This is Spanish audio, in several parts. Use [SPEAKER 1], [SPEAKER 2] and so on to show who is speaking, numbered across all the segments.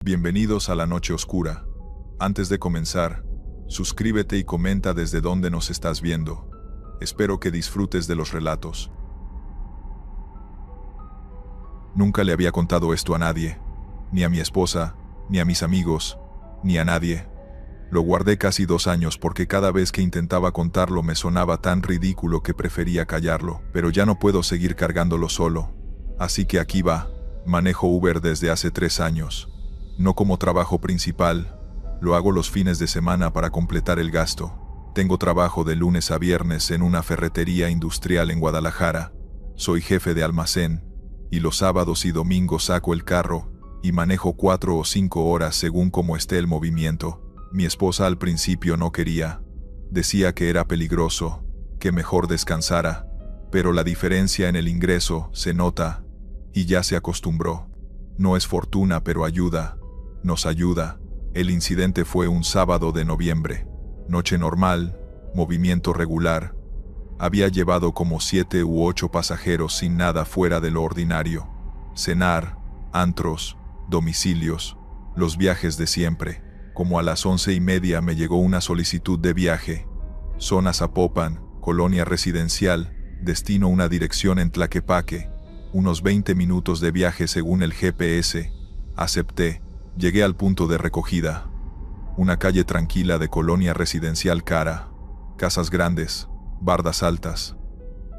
[SPEAKER 1] Bienvenidos a la noche oscura. Antes de comenzar, suscríbete y comenta desde dónde nos estás viendo. Espero que disfrutes de los relatos. Nunca le había contado esto a nadie, ni a mi esposa, ni a mis amigos, ni a nadie. Lo guardé casi 2 años porque cada vez que intentaba contarlo me sonaba tan ridículo que prefería callarlo, pero ya no puedo seguir cargándolo solo. Así que aquí va. Manejo Uber desde hace 3 años. No como trabajo principal, lo hago los fines de semana para completar el gasto. Tengo trabajo de lunes a viernes en una ferretería industrial en Guadalajara. Soy jefe de almacén, y los sábados y domingos saco el carro y manejo 4 o 5 horas según cómo esté el movimiento. Mi esposa al principio no quería. Decía que era peligroso, que mejor descansara, pero la diferencia en el ingreso se nota, y ya se acostumbró. No es fortuna, pero ayuda. Nos ayuda. El incidente fue un sábado de noviembre. Noche normal, movimiento regular. Había llevado como 7 u 8 pasajeros sin nada fuera de lo ordinario. Cenar, antros, domicilios, los viajes de siempre. Como a las 11:30 me llegó una solicitud de viaje. Zona Zapopan, colonia residencial, destino una dirección en Tlaquepaque. Unos 20 minutos de viaje según el GPS. Acepté. Llegué al punto de recogida. Una calle tranquila de colonia residencial cara. Casas grandes, bardas altas.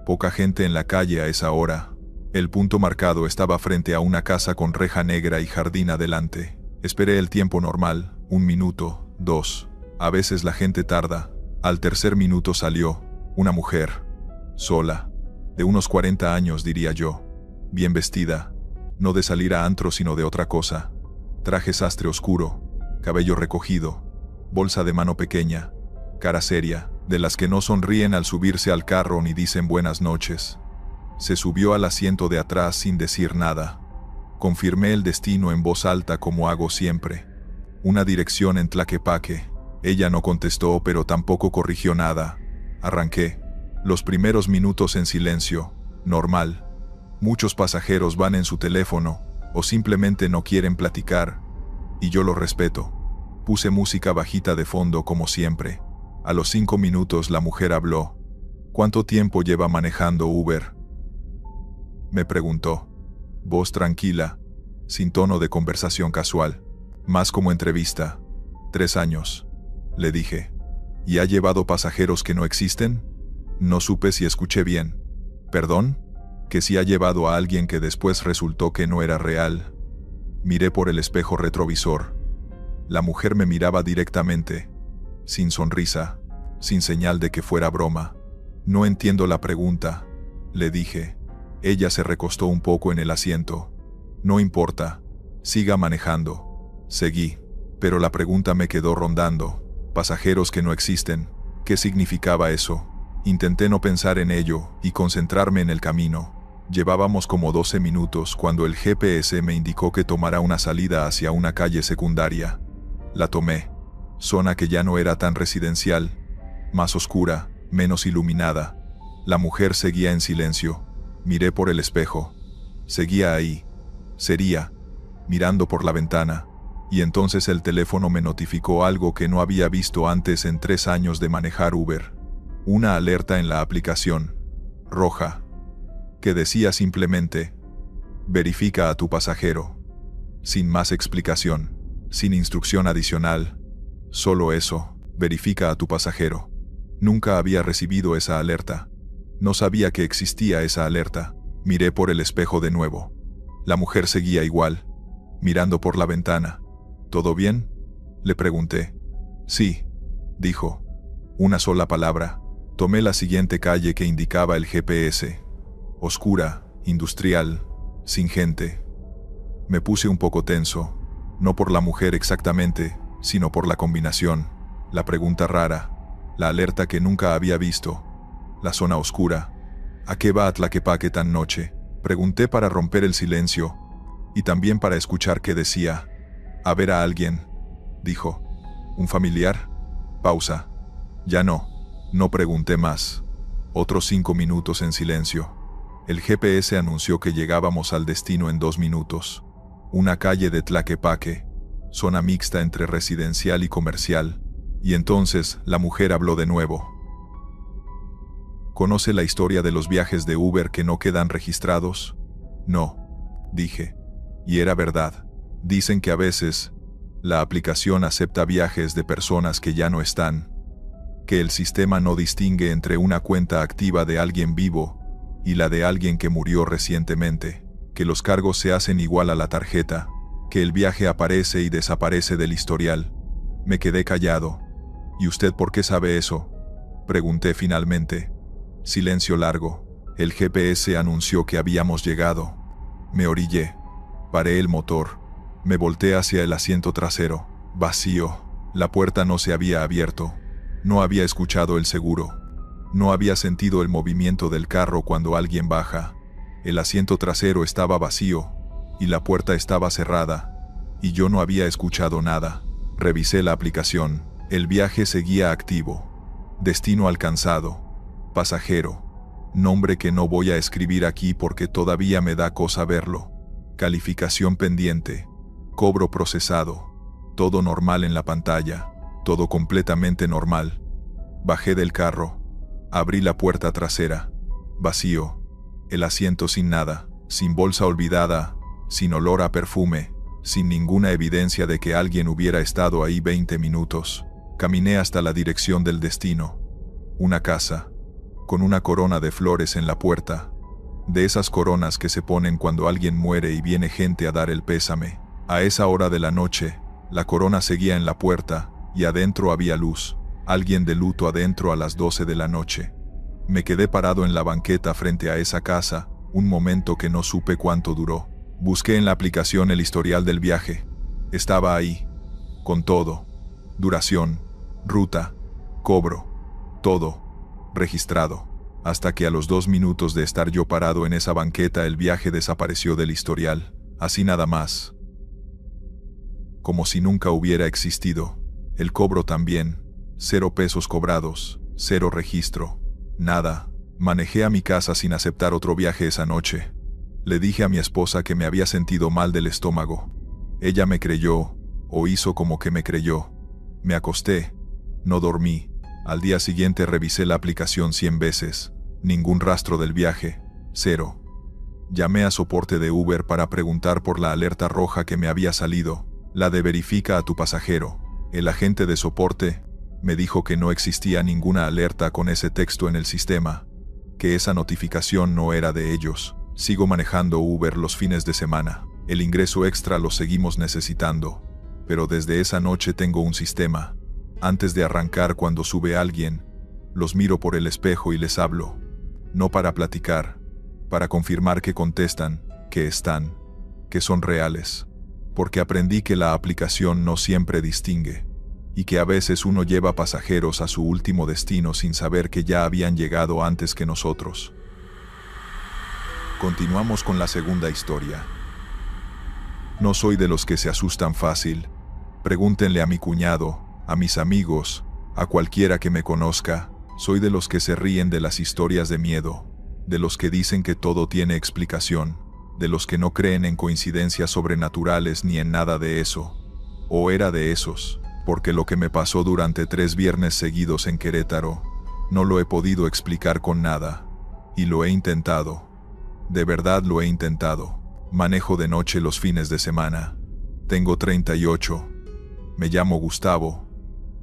[SPEAKER 1] Poca gente en la calle a esa hora. El punto marcado estaba frente a una casa con reja negra y jardín adelante. Esperé el tiempo normal, 1 minuto, 2. A veces la gente tarda. Al tercer minuto salió una mujer, sola, de unos 40 años diría yo, bien vestida, no de salir a antro sino de otra cosa. Traje sastre oscuro, cabello recogido, bolsa de mano pequeña, cara seria, de las que no sonríen al subirse al carro ni dicen buenas noches. Se subió al asiento de atrás sin decir nada. Confirmé el destino en voz alta como hago siempre. Una dirección en Tlaquepaque. Ella no contestó, pero tampoco corrigió nada. Arranqué. Los primeros minutos en silencio, normal. Muchos pasajeros van en su teléfono, o simplemente no quieren platicar, y yo lo respeto. Puse música bajita de fondo como siempre. A los 5 minutos la mujer habló. ¿Cuánto tiempo lleva manejando Uber?, me preguntó. Voz tranquila, sin tono de conversación casual, más como entrevista. 3 años, le dije. ¿Y ha llevado pasajeros que no existen? No supe si escuché bien. ¿Perdón? Que si ha llevado a alguien que después resultó que no era real. Miré por el espejo retrovisor. La mujer me miraba directamente, sin sonrisa, sin señal de que fuera broma. No entiendo la pregunta, le dije. Ella se recostó un poco en el asiento. No importa, siga manejando. Seguí, pero la pregunta me quedó rondando. Pasajeros que no existen, ¿qué significaba eso? Intenté no pensar en ello y concentrarme en el camino. Llevábamos como 12 minutos cuando el GPS me indicó que tomara una salida hacia una calle secundaria. La tomé. Zona que ya no era tan residencial, más oscura, menos iluminada. La mujer seguía en silencio. Miré por el espejo. Seguía ahí. Sería, mirando por la ventana. Y entonces el teléfono me notificó algo que no había visto antes en 3 años de manejar Uber. Una alerta en la aplicación, roja, que decía simplemente, verifica a tu pasajero. Sin más explicación, sin instrucción adicional. Solo eso, verifica a tu pasajero. Nunca había recibido esa alerta. No sabía que existía esa alerta. Miré por el espejo de nuevo. La mujer seguía igual, mirando por la ventana. ¿Todo bien?, le pregunté. Sí, dijo. Una sola palabra. Tomé la siguiente calle que indicaba el GPS. Oscura, industrial, sin gente. Me puse un poco tenso, no por la mujer exactamente, sino por la combinación, la pregunta rara, la alerta que nunca había visto. La zona oscura. ¿A qué va a Tlaquepaque tan noche?, pregunté para romper el silencio, y también para escuchar qué decía. A ver a alguien, dijo. ¿Un familiar? Pausa. Ya no. No pregunté más. Otros 5 minutos en silencio. El GPS anunció que llegábamos al destino en 2 minutos. Una calle de Tlaquepaque. zona mixta entre residencial y comercial, y entonces la mujer habló de nuevo. ¿Conoce la historia de los viajes de Uber que no quedan registrados? No, dije. Y era verdad. Dicen que a veces la aplicación acepta viajes de personas que ya no están, que el sistema no distingue entre una cuenta activa de alguien vivo y la de alguien que murió recientemente, que los cargos se hacen igual a la tarjeta, que el viaje aparece y desaparece del historial. Me quedé callado. ¿Y usted por qué sabe eso?, pregunté finalmente. Silencio largo. El GPS anunció que habíamos llegado. Me orillé. Paré el motor. Me volteé hacia el asiento trasero. Vacío. La puerta no se había abierto. No había escuchado el seguro. No había sentido el movimiento del carro cuando alguien baja. El asiento trasero estaba vacío, y la puerta estaba cerrada, y yo no había escuchado nada. Revisé la aplicación. El viaje seguía activo. Destino alcanzado. Pasajero. Nombre que no voy a escribir aquí porque todavía me da cosa verlo. Calificación pendiente. Cobro procesado. Todo normal en la pantalla. Todo completamente normal. Bajé del carro. Abrí la puerta trasera. Vacío. El asiento sin nada, sin bolsa olvidada, sin olor a perfume, sin ninguna evidencia de que alguien hubiera estado ahí 20 minutos. Caminé hasta la dirección del destino. Una casa, con una corona de flores en la puerta. De esas coronas que se ponen cuando alguien muere y viene gente a dar el pésame. A esa hora de la noche, la corona seguía en la puerta, y adentro había luz. Alguien de luto adentro a las 12 de la noche. Me quedé parado en la banqueta frente a esa casa, un momento que no supe cuánto duró. Busqué en la aplicación el historial del viaje. Estaba ahí, con todo. Duración, ruta, cobro, todo, registrado. Hasta que a los 2 minutos de estar yo parado en esa banqueta el viaje desapareció del historial, así nada más. Como si nunca hubiera existido. El cobro también. 0 pesos cobrados, 0 registro. Nada. Manejé a mi casa sin aceptar otro viaje esa noche. Le dije a mi esposa que me había sentido mal del estómago. Ella me creyó, o hizo como que me creyó. Me acosté. No dormí. Al día siguiente revisé la aplicación 100 veces. Ningún rastro del viaje. 0. Llamé a soporte de Uber para preguntar por la alerta roja que me había salido. La de verifica a tu pasajero. El agente de soporte me dijo que no existía ninguna alerta con ese texto en el sistema, que esa notificación no era de ellos. Sigo manejando Uber los fines de semana. El ingreso extra lo seguimos necesitando, pero desde esa noche tengo un sistema. Antes de arrancar, cuando sube alguien, los miro por el espejo y les hablo. No para platicar, para confirmar que contestan, que están, que son reales. Porque aprendí que la aplicación no siempre distingue, y que a veces uno lleva pasajeros a su último destino sin saber que ya habían llegado antes que nosotros. Continuamos con la segunda historia. No soy de los que se asustan fácil. Pregúntenle a mi cuñado, a mis amigos, a cualquiera que me conozca. Soy de los que se ríen de las historias de miedo, de los que dicen que todo tiene explicación, de los que no creen en coincidencias sobrenaturales ni en nada de eso. O era de esos. Porque lo que me pasó durante 3 viernes seguidos en Querétaro, no lo he podido explicar con nada. Y lo he intentado. De verdad lo he intentado. Manejo de noche los fines de semana. Tengo 38. Me llamo Gustavo.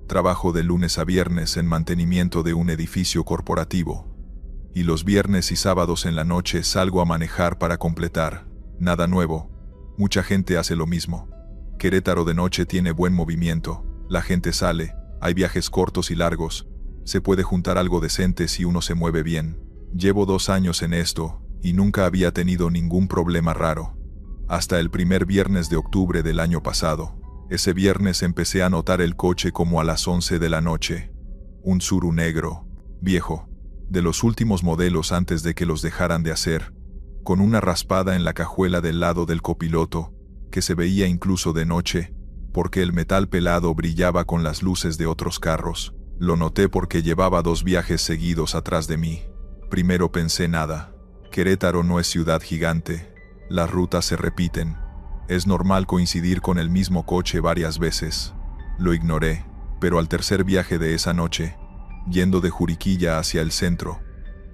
[SPEAKER 1] Trabajo de lunes a viernes en mantenimiento de un edificio corporativo. Y los viernes y sábados en la noche salgo a manejar para completar. Nada nuevo. Mucha gente hace lo mismo. Querétaro de noche tiene buen movimiento. La gente sale, hay viajes cortos y largos. Se puede juntar algo decente si uno se mueve bien. Llevo 2 años en esto, y nunca había tenido ningún problema raro. Hasta el primer viernes de octubre del año pasado. Ese viernes empecé a notar el coche como a las 11 de la noche. Un Tsuru negro, viejo, de los últimos modelos antes de que los dejaran de hacer, con una raspada en la cajuela del lado del copiloto, que se veía incluso de noche, porque el metal pelado brillaba con las luces de otros carros. Lo noté porque llevaba 2 viajes seguidos atrás de mí. Primero pensé nada. Querétaro no es ciudad gigante. Las rutas se repiten. Es normal coincidir con el mismo coche varias veces. Lo ignoré, pero al tercer viaje de esa noche, yendo de Juriquilla hacia el centro,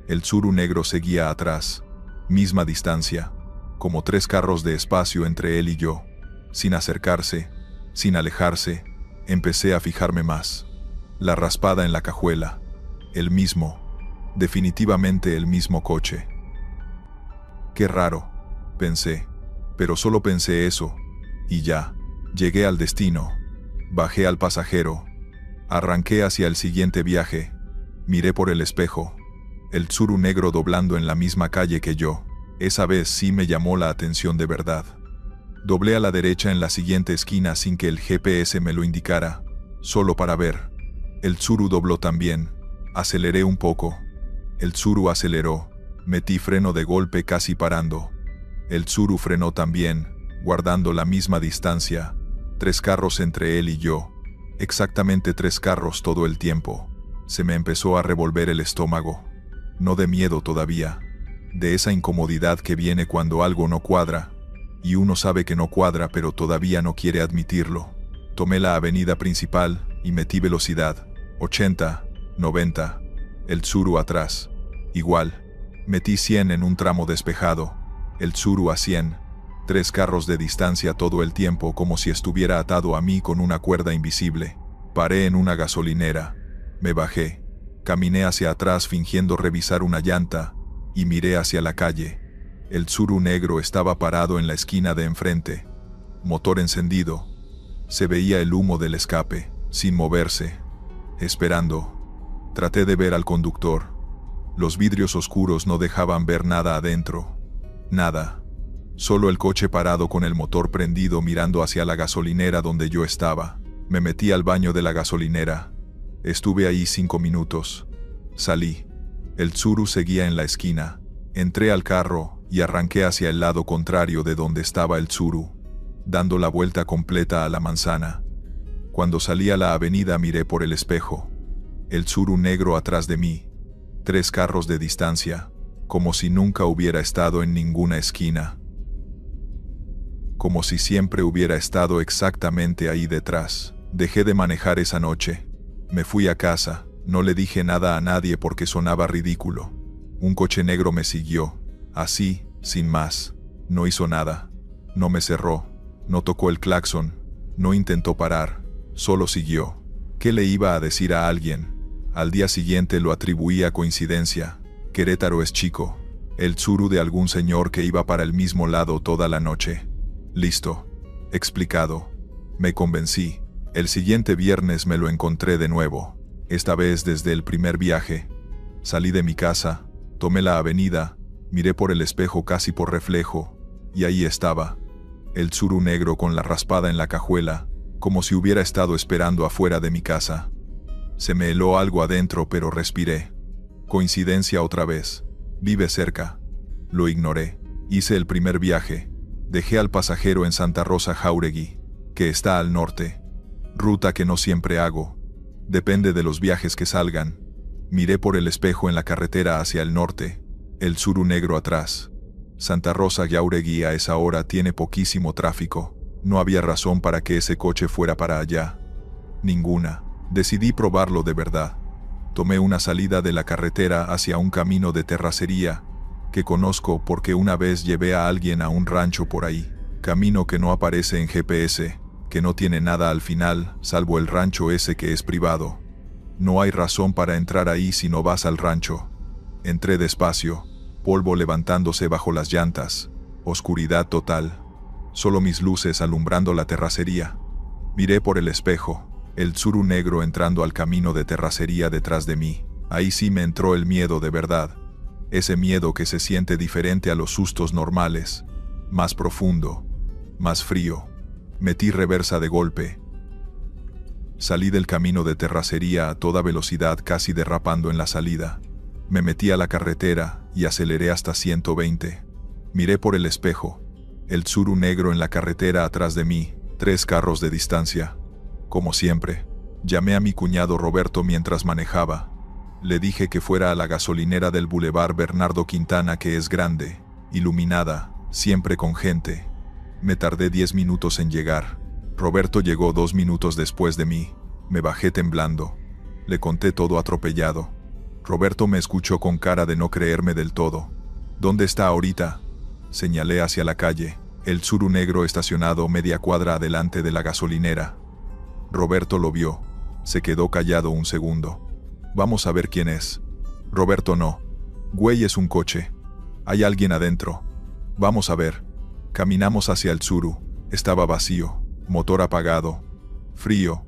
[SPEAKER 1] el Tsuru negro seguía atrás, misma distancia, como 3 carros de espacio entre él y yo. Sin acercarse, sin alejarse, empecé a fijarme más. La raspada en la cajuela, el mismo, definitivamente el mismo coche. Qué raro, pensé, pero solo pensé eso, y ya, llegué al destino, bajé al pasajero, arranqué hacia el siguiente viaje, miré por el espejo, el Tsuru negro doblando en la misma calle que yo. Esa vez sí me llamó la atención de verdad. Doblé a la derecha en la siguiente esquina sin que el GPS me lo indicara, solo para ver. El Tsuru dobló también. Aceleré un poco. El Tsuru aceleró. Metí freno de golpe casi parando. El Tsuru frenó también, guardando la misma distancia. 3 carros entre él y yo. Exactamente 3 carros todo el tiempo. Se me empezó a revolver el estómago. No de miedo todavía. De esa incomodidad que viene cuando algo no cuadra. Y uno sabe que no cuadra pero todavía no quiere admitirlo. Tomé la avenida principal y metí velocidad. 80, 90. El Tsuru atrás. Igual. Metí 100 en un tramo despejado. El Tsuru a 100. 3 carros de distancia todo el tiempo como si estuviera atado a mí con una cuerda invisible. Paré en una gasolinera. Me bajé. Caminé hacia atrás fingiendo revisar una llanta y miré hacia la calle. El Tsuru negro estaba parado en la esquina de enfrente. Motor encendido. Se veía el humo del escape, sin moverse. Esperando. Traté de ver al conductor. Los vidrios oscuros no dejaban ver nada adentro. Nada. Solo el coche parado con el motor prendido mirando hacia la gasolinera donde yo estaba. Me metí al baño de la gasolinera. Estuve ahí 5 minutos. Salí. El Tsuru seguía en la esquina. Entré al carro y arranqué hacia el lado contrario de donde estaba el Tsuru, dando la vuelta completa a la manzana. Cuando salí a la avenida miré por el espejo. El Tsuru negro atrás de mí. 3 carros de distancia, como si nunca hubiera estado en ninguna esquina. Como si siempre hubiera estado exactamente ahí detrás. Dejé de manejar esa noche. Me fui a casa, no le dije nada a nadie porque sonaba ridículo. Un coche negro me siguió, así, sin más. No hizo nada. No me cerró, no tocó el claxon, no intentó parar, solo siguió. ¿Qué le iba a decir a alguien? Al día siguiente lo atribuí a coincidencia. Querétaro es chico. El Tsuru de algún señor que iba para el mismo lado toda la noche. Listo. Explicado. Me convencí. El siguiente viernes me lo encontré de nuevo. Esta vez desde el primer viaje. Salí de mi casa, tomé la avenida, miré por el espejo casi por reflejo, y ahí estaba. El Tsuru negro con la raspada en la cajuela, como si hubiera estado esperando afuera de mi casa. Se me heló algo adentro pero respiré. Coincidencia otra vez. Vive cerca. Lo ignoré. Hice el primer viaje. Dejé al pasajero en Santa Rosa Jáuregui, que está al norte. Ruta que no siempre hago. Depende de los viajes que salgan. Miré por el espejo en la carretera hacia el norte. El Tsuru negro atrás. Santa Rosa Jáuregui a esa hora tiene poquísimo tráfico. No había razón para que ese coche fuera para allá. Ninguna. Decidí probarlo de verdad. Tomé una salida de la carretera hacia un camino de terracería que conozco porque una vez llevé a alguien a un rancho por ahí. Camino que no aparece en GPS, que no tiene nada al final, salvo el rancho ese que es privado. No hay razón para entrar ahí si no vas al rancho. Entré despacio, polvo levantándose bajo las llantas, oscuridad total. Solo mis luces alumbrando la terracería. Miré por el espejo. El Tsuru negro entrando al camino de terracería detrás de mí. Ahí sí me entró el miedo de verdad. Ese miedo que se siente diferente a los sustos normales. Más profundo. Más frío. Metí reversa de golpe. Salí del camino de terracería a toda velocidad casi derrapando en la salida. Me metí a la carretera y aceleré hasta 120. Miré por el espejo. El Tsuru negro en la carretera atrás de mí. 3 carros de distancia. Como siempre, llamé a mi cuñado Roberto mientras manejaba. Le dije que fuera a la gasolinera del Boulevard Bernardo Quintana que es grande, iluminada, siempre con gente. Me tardé 10 minutos en llegar. Roberto llegó 2 minutos después de mí. Me bajé temblando. Le conté todo atropellado. Roberto me escuchó con cara de no creerme del todo. ¿Dónde está ahorita? Señalé hacia la calle, el Tsuru negro estacionado media cuadra adelante de la gasolinera. Roberto lo vio. Se quedó callado un segundo. Vamos a ver quién es. Roberto, no. Güey, es un coche. Hay alguien adentro. Vamos a ver. Caminamos hacia el Tsuru. Estaba vacío, motor apagado. Frío.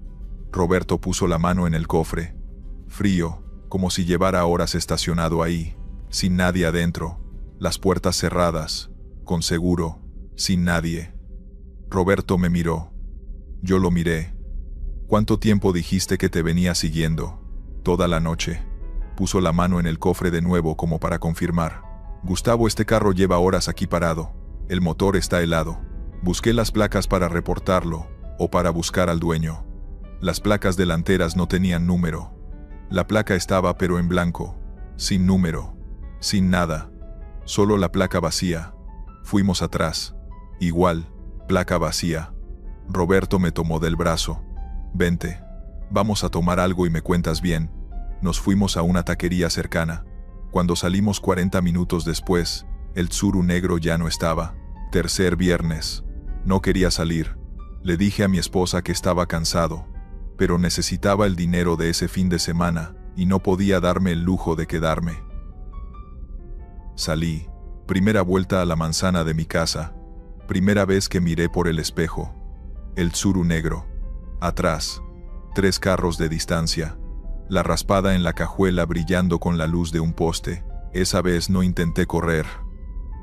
[SPEAKER 1] Roberto puso la mano en el cofre. Frío, como si llevara horas estacionado ahí, sin nadie adentro. Las puertas cerradas, con seguro, sin nadie. Roberto me miró. Yo lo miré. ¿Cuánto tiempo dijiste que te venía siguiendo? Toda la noche. Puso la mano en el cofre de nuevo como para confirmar. Gustavo, este carro lleva horas aquí parado. El motor está helado. Busqué las placas para reportarlo, o para buscar al dueño. Las placas delanteras no tenían número. La placa estaba pero en blanco, sin número, sin nada. Solo la placa vacía. Fuimos atrás. Igual, placa vacía. Roberto me tomó del brazo. Vente. Vamos a tomar algo y me cuentas bien. Nos fuimos a una taquería cercana. Cuando salimos 40 minutos después, el Tsuru negro ya no estaba. Tercer viernes. No quería salir. Le dije a mi esposa que estaba cansado, pero necesitaba el dinero de ese fin de semana y no podía darme el lujo de quedarme. Salí. Primera vuelta a la manzana de mi casa. Primera vez que miré por el espejo. El Tsuru negro. Atrás. 3 carros de distancia. La raspada en la cajuela brillando con la luz de un poste. Esa vez no intenté correr.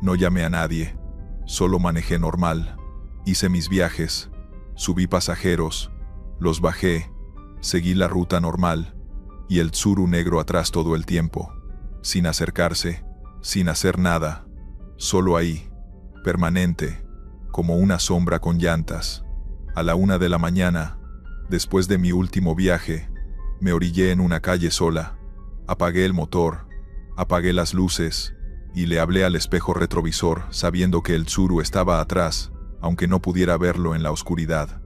[SPEAKER 1] No llamé a nadie. Solo manejé normal. Hice mis viajes. Subí pasajeros. Los bajé. Seguí la ruta normal. Y el Tsuru negro atrás todo el tiempo. Sin acercarse. Sin hacer nada. Solo ahí. Permanente. Como una sombra con llantas. A la 1 de la mañana, después de mi último viaje, me orillé en una calle sola. Apagué el motor. Apagué las luces. Y le hablé al espejo retrovisor, sabiendo que el Tsuru estaba atrás, aunque no pudiera verlo en la oscuridad.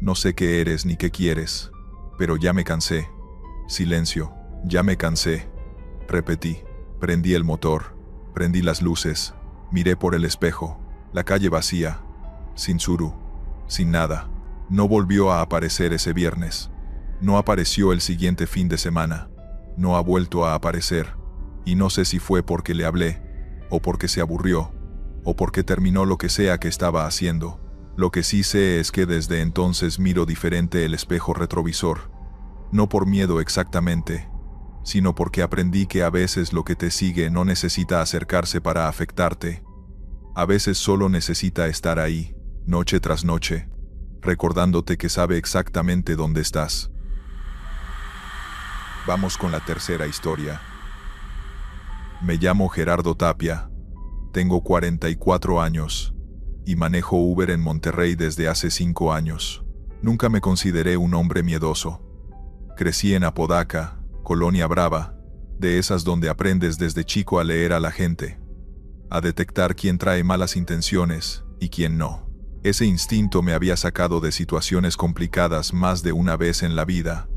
[SPEAKER 1] No sé qué eres ni qué quieres, pero ya me cansé. Silencio. Ya me cansé. Repetí. Prendí el motor. Prendí las luces. Miré por el espejo. La calle vacía. Sin Tsuru. Sin nada. No volvió a aparecer ese viernes. No apareció el siguiente fin de semana. No ha vuelto a aparecer. Y no sé si fue porque le hablé, o porque se aburrió, o porque terminó lo que sea que estaba haciendo. Lo que sí sé es que desde entonces miro diferente el espejo retrovisor. No por miedo exactamente, sino porque aprendí que a veces lo que te sigue no necesita acercarse para afectarte. A veces solo necesita estar ahí, noche tras noche, recordándote que sabe exactamente dónde estás. Vamos con la tercera historia. Me llamo Gerardo Tapia, tengo 44 años y manejo Uber en Monterrey desde hace 5 años. Nunca me consideré un hombre miedoso. Crecí en Apodaca, Colonia Brava, de esas donde aprendes desde chico a leer a la gente, a detectar quién trae malas intenciones y quién no. Ese instinto me había sacado de situaciones complicadas más de una vez en la vida.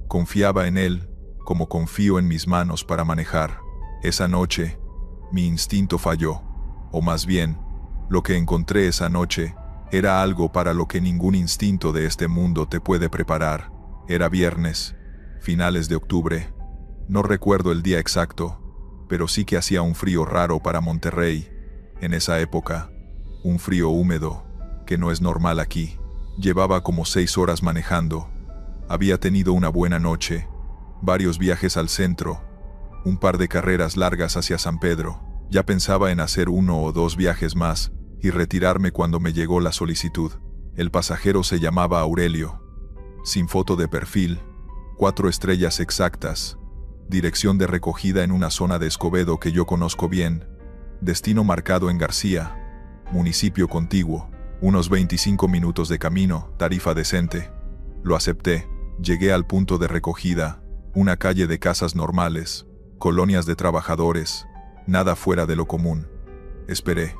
[SPEAKER 1] Confiaba en él, como confío en mis manos para manejar. Esa noche, mi instinto falló, o más bien, lo que encontré esa noche era algo para lo que ningún instinto de este mundo te puede preparar. Era viernes, finales de octubre. No recuerdo el día exacto, pero sí que hacía un frío raro para Monterrey, en esa época. Un frío húmedo, que no es normal aquí. Llevaba como 6 horas manejando. Había tenido una buena noche, varios viajes al centro, un par de carreras largas hacia San Pedro. Ya pensaba en hacer 1 o 2 viajes más y retirarme cuando me llegó la solicitud. El pasajero se llamaba Aurelio. Sin foto de perfil, 4 estrellas exactas. Dirección de recogida en una zona de Escobedo que yo conozco bien. Destino marcado en García, municipio contiguo. Unos 25 minutos de camino, tarifa decente. Lo acepté. Llegué al punto de recogida, una calle de casas normales, colonias de trabajadores, nada fuera de lo común. Esperé.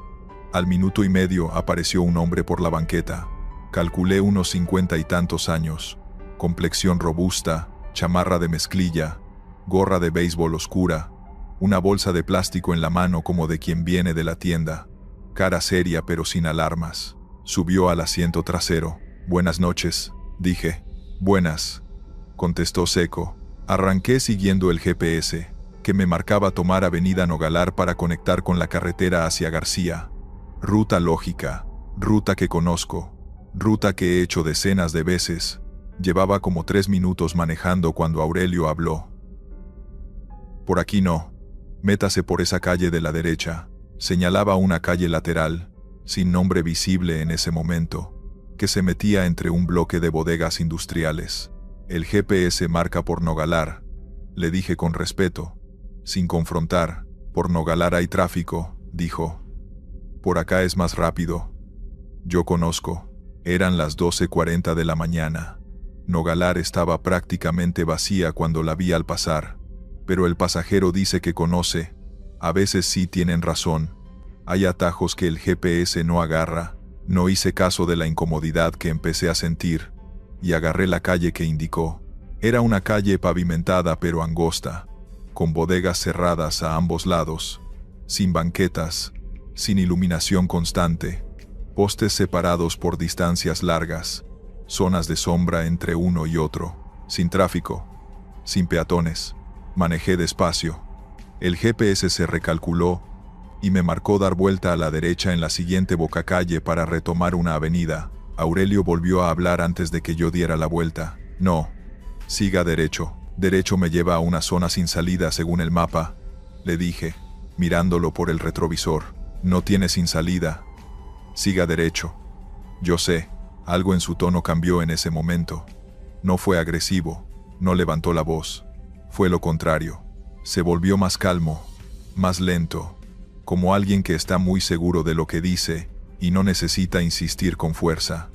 [SPEAKER 1] Al minuto y medio apareció un hombre por la banqueta. Calculé unos 50 y tantos años. Complexión robusta, chamarra de mezclilla, gorra de béisbol oscura, una bolsa de plástico en la mano como de quien viene de la tienda. Cara seria pero sin alarmas. Subió al asiento trasero. «Buenas noches», dije. «Buenas», contestó seco. Arranqué siguiendo el GPS, que me marcaba tomar Avenida Nogalar para conectar con la carretera hacia García. Ruta lógica, ruta que conozco, ruta que he hecho decenas de veces. Llevaba como 3 minutos manejando cuando Aurelio habló. «Por aquí no. Métase por esa calle de la derecha», señalaba una calle lateral, sin nombre visible en ese momento, que se metía entre un bloque de bodegas industriales. «El GPS marca por Nogalar», le dije con respeto, sin confrontar. «Por Nogalar hay tráfico», dijo. «Por acá es más rápido». Yo conozco. Eran las 12:40 de la mañana. Nogalar estaba prácticamente vacía cuando la vi al pasar. Pero el pasajero dice que conoce. A veces sí tienen razón. Hay atajos que el GPS no agarra. No hice caso de la incomodidad que empecé a sentir, y agarré la calle que indicó. Era una calle pavimentada pero angosta, con bodegas cerradas a ambos lados, sin banquetas, sin iluminación constante, postes separados por distancias largas, zonas de sombra entre uno y otro, sin tráfico, sin peatones. Manejé despacio. El GPS se recalculó y me marcó dar vuelta a la derecha en la siguiente bocacalle para retomar una avenida. Aurelio volvió a hablar antes de que yo diera la vuelta. «No, siga derecho. Derecho me lleva a una zona sin salida según el mapa», le dije, mirándolo por el retrovisor. «No tiene sin salida. Siga derecho». Yo sé, algo en su tono cambió en ese momento. No fue agresivo, no levantó la voz. Fue lo contrario. Se volvió más calmo, más lento, como alguien que está muy seguro de lo que dice y no necesita insistir con fuerza.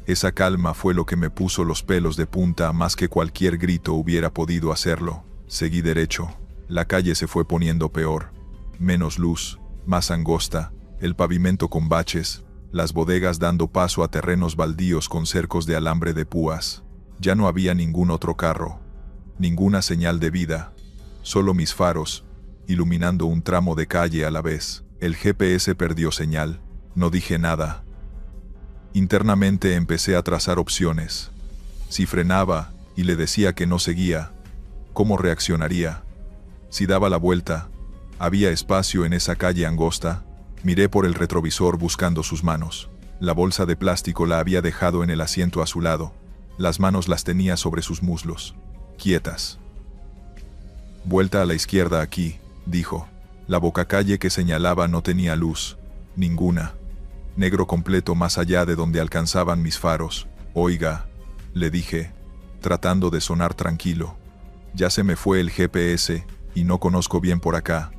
[SPEAKER 1] Esa calma fue lo que me puso los pelos de punta más que cualquier grito hubiera podido hacerlo. Seguí derecho. La calle se fue poniendo peor. Menos luz, más angosta, el pavimento con baches, las bodegas dando paso a terrenos baldíos con cercos de alambre de púas. Ya no había ningún otro carro, ninguna señal de vida, solo mis faros, iluminando un tramo de calle a la vez. El GPS perdió señal. No dije nada. Internamente empecé a trazar opciones. Si frenaba y le decía que no seguía, ¿cómo reaccionaría? Si daba la vuelta, ¿había espacio en esa calle angosta? Miré por el retrovisor buscando sus manos. La bolsa de plástico la había dejado en el asiento a su lado. Las manos las tenía sobre sus muslos, quietas. «Vuelta a la izquierda aquí», dijo. La bocacalle que señalaba no tenía luz, ninguna. Negro completo más allá de donde alcanzaban mis faros. «Oiga», le dije, tratando de sonar tranquilo. «Ya se me fue el GPS y no conozco bien por acá.